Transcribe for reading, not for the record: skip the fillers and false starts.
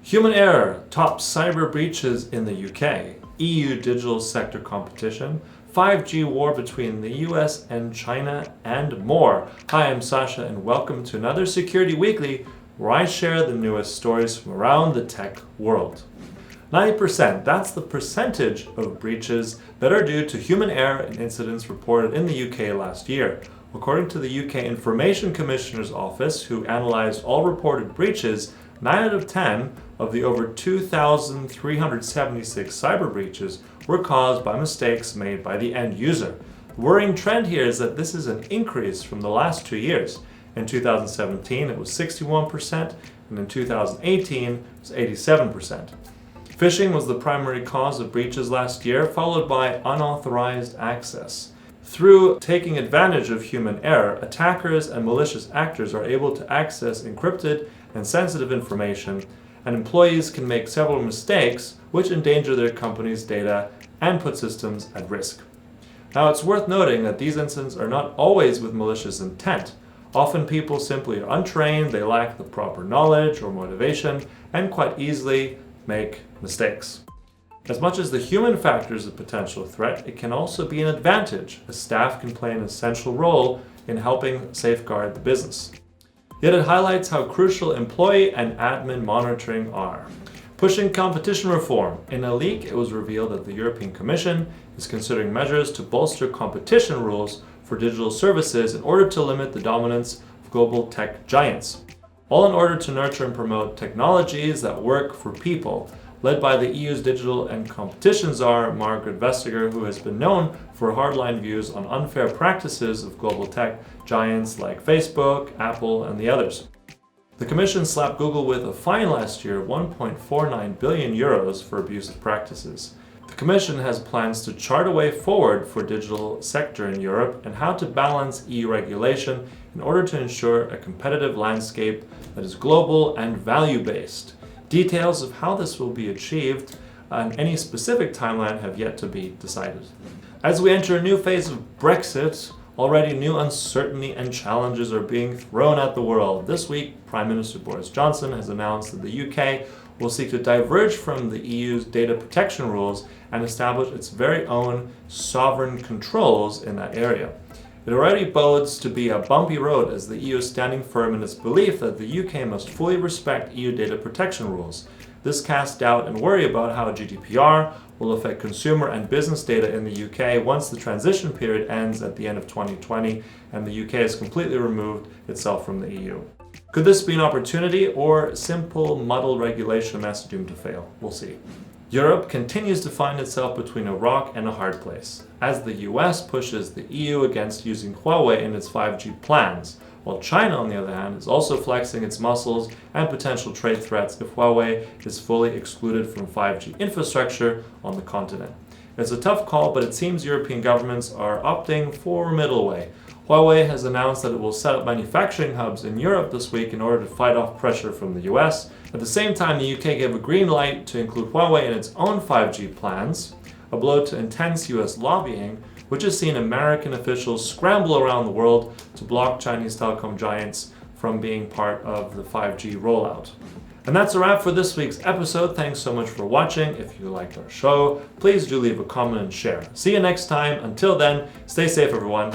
Human error tops cyber breaches in the UK, EU digital sector competition, 5G war between the US and China, and more. Hi, I'm Sascha, and welcome to another Security Weekly, where I share the newest stories from around the tech world. 90%, that's the percentage of breaches that are due to human error in incidents reported in the UK last year. According to the UK Information Commissioner's Office, who analysed all reported breaches, 9 out of 10 of the over 2,376 cyber breaches were caused by mistakes made by the end user. The worrying trend here is that this is an increase from the last 2 years. In 2017, it was 61%, and in 2018, it was 87%. Phishing was the primary cause of breaches last year, followed by unauthorized access. Through taking advantage of human error, attackers and malicious actors are able to access encrypted and sensitive information, and employees can make several mistakes which endanger their company's data and put systems at risk. Now, it's worth noting that these incidents are not always with malicious intent. Often people simply are untrained, they lack the proper knowledge or motivation, and quite easily make mistakes. As much as the human factor is a potential threat, it can also be an advantage, as staff can play an essential role in helping safeguard the business. Yet it highlights how crucial employee and admin monitoring are. Pushing competition reform. In a leak, it was revealed that the European Commission is considering measures to bolster competition rules for digital services in order to limit the dominance of global tech giants. All in order to nurture and promote technologies that work for people. Led by the EU's Digital and Competition Czar, Margaret Vestager, who has been known for hardline views on unfair practices of global tech giants like Facebook, Apple, and the others. The Commission slapped Google with a fine last year of 1.49 billion euros for abusive practices. The Commission has plans to chart a way forward for digital sector in Europe and how to balance EU regulation in order to ensure a competitive landscape that is global and value-based. Details of how this will be achieved and any specific timeline have yet to be decided. As we enter a new phase of Brexit, already new uncertainty and challenges are being thrown at the world. This week, Prime Minister Boris Johnson has announced that the UK will seek to diverge from the EU's data protection rules and establish its very own sovereign controls in that area. It already bodes to be a bumpy road, as the EU is standing firm in its belief that the UK must fully respect EU data protection rules. This casts doubt and worry about how GDPR will affect consumer and business data in the UK once the transition period ends at the end of 2020 and the UK has completely removed itself from the EU. Could this be an opportunity or simple muddled regulation mess doomed to fail? We'll see. Europe continues to find itself between a rock and a hard place, as the US pushes the EU against using Huawei in its 5G plans, while China, on the other hand, is also flexing its muscles and potential trade threats if Huawei is fully excluded from 5G infrastructure on the continent. It's a tough call, but it seems European governments are opting for a middle way. Huawei has announced that it will set up manufacturing hubs in Europe this week in order to fight off pressure from the US. At the same time, the UK gave a green light to include Huawei in its own 5G plans, a blow to intense US lobbying, which has seen American officials scramble around the world to block Chinese telecom giants from being part of the 5G rollout. And that's a wrap for this week's episode. Thanks so much for watching. If you liked our show, please do leave a comment and share. See you next time. Until then, stay safe, everyone.